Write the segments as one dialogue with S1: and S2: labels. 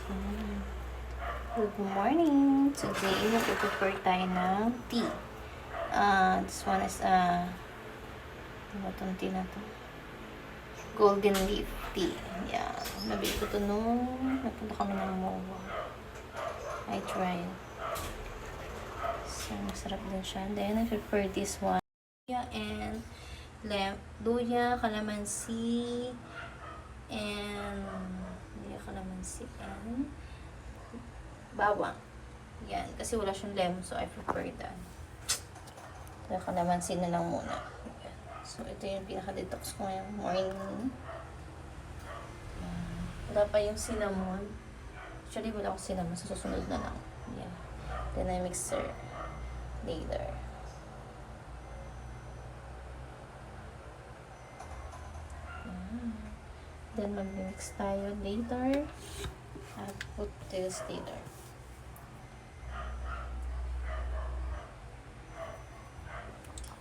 S1: Mm. Good morning! Today, mag-prepare tayo ng tea. This one is, ano itong tea na to? Golden leaf tea. Yeah. Nabili ko ito nung nagpunta kami ng MOA. I tried. So, masarap din siya. Then, I prepare this one. Yeah, and luya, calamansi, and bawang. Yan. Kasi wala siyang lemon, so I prefer that. Kaya kalamansin na lang muna. Yan. So, ito yung pinaka-detox ko ngayong morning. Yan. Wala pa yung cinnamon. Actually, wala akong cinnamon. Sa susunod na lang. Yan. Then, I mixer later. Yan. Then, mag-mix tayo later. I'll put this later.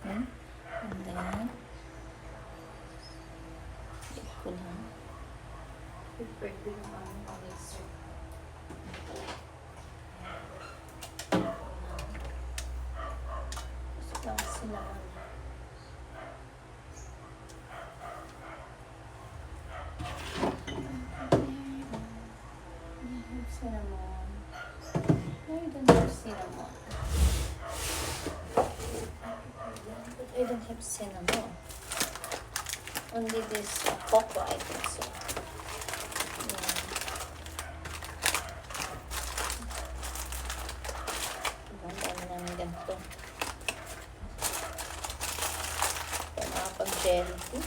S1: And then, hit ko lang. Prepare ko yung aming mixer. Gusto lang sila. Cinnamon. I don't have cinnamon. I don't have cinnamon. Only this cocoa, I think so. Yeah. Ang dami namin ganito. Kaya makapag-jelly tea.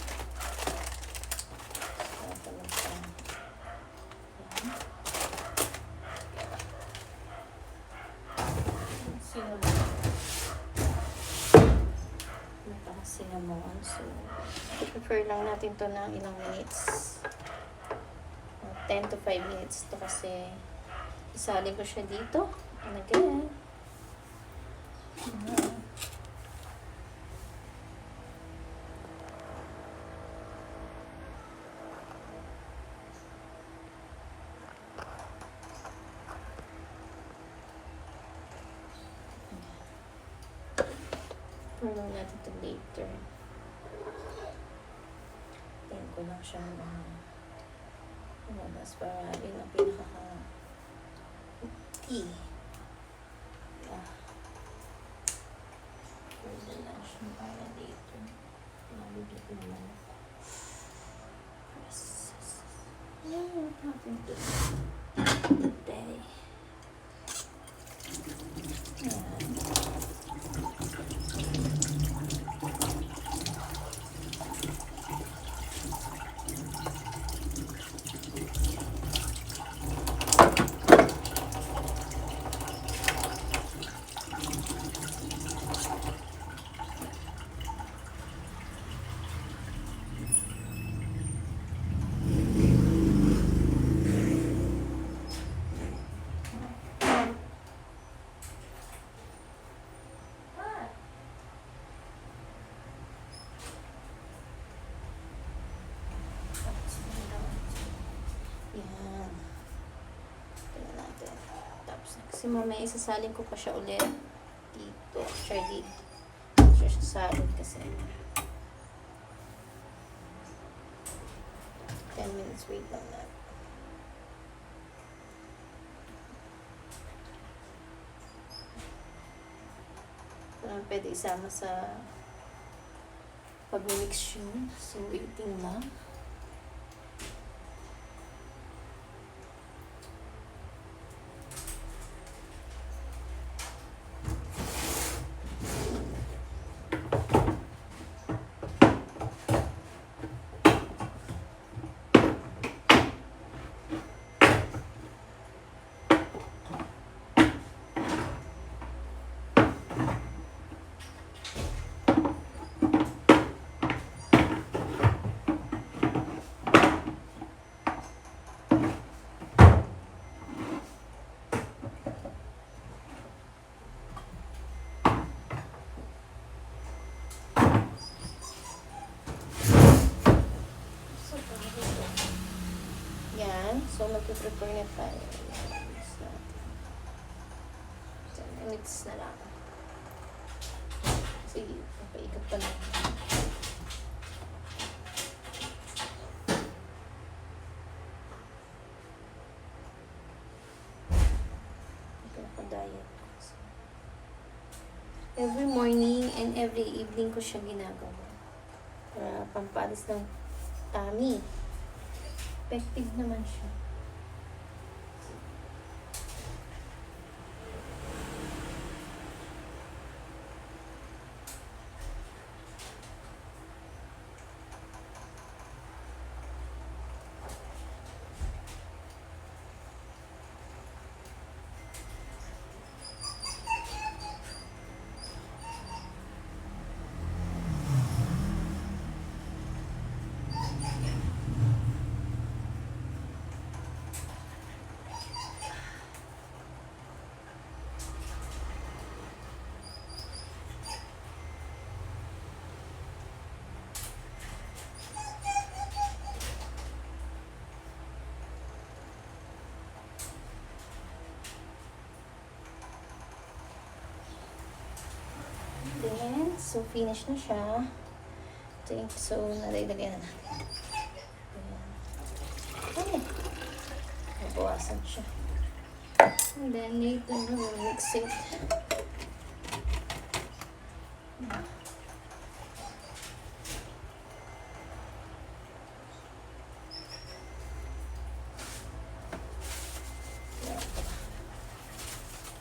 S1: Cinnamon. So, prefer lang natin to ng ilang minutes. 10 to 5 minutes to kasi isali ko siya dito. And again. Prepare lang natin to later. Tingnan ko lang siya mas para yun ang pinaka-tea. Pwede lang siya para later. Nalulog naman ako. What happened to today? Kasi mamaya isasalin ko pa siya ulit dito. Siya dito. Siya salin kasi. 10 minutes wait lang na. Pwede isama sa pag-mix yun. So, waiting lang. So, mag-prepare na tayo. Mix na lang. Sige, papaikot pa lang. Diet. Every morning and every evening ko siya ginagawa. Para pampalis ng tummy. Effective naman siya. Then, so finish na siya. So, nadagdagan na natin. Ayan. Nabawasan siya. And then, later, we'll mix it.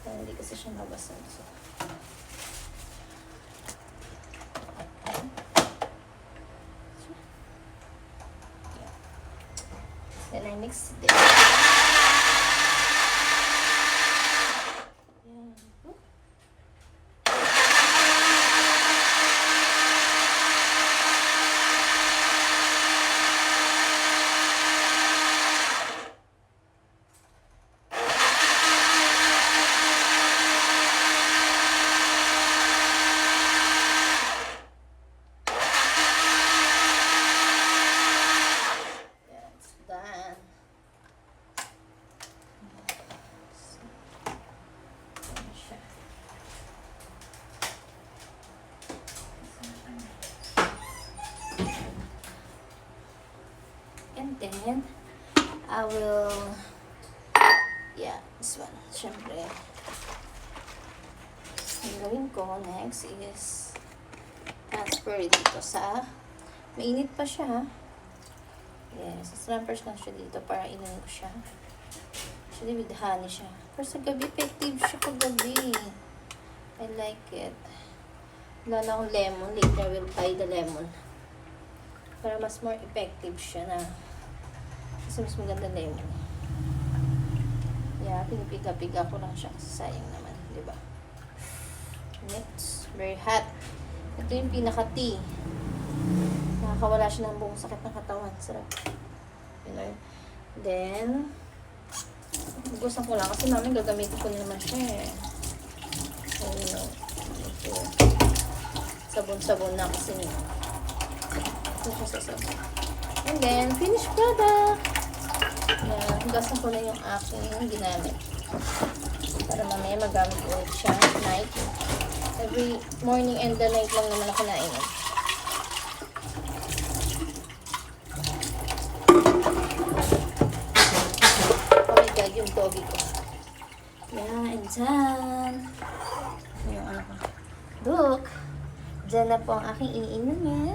S1: Hindi kasi siya nabasan. So, then I mix this. And then, I will, this one, syempre. Ang gawin ko next is transfer dito sa, mainit pa siya. Yes, transfer lang siya dito para inumin ko siya. Actually, with honey siya. Pero sa gabi, effective siya pag gabi. I like it. Wala na akong lemon. Later, I will buy the lemon. Para mas more effective siya na. Kasi mas maganda lemon. Yeah, pinipiga-piga ko lang siya. Sayang naman, di ba? Next, very hot. Ito yung pinaka-tea. Nakakawala siya ng buong sakit ng katawan. Sarap. You know? Then, gugusan ko lang. Kasi namin gagamitin ko naman siya eh. So, you know. Ito. Sabon-sabon na kasi niya. Ito siya sa sabon. And then, finished product. Yan. Hugasan ko na yung aking ginamit. Para mamaya magamit ulit siya. Night. Every morning and the night lang naman ako nainom. Oh my God, yung doggy ko. Yan, and dyan. Yung ano ko. Look. Dyan na po ang aking iniinom yan.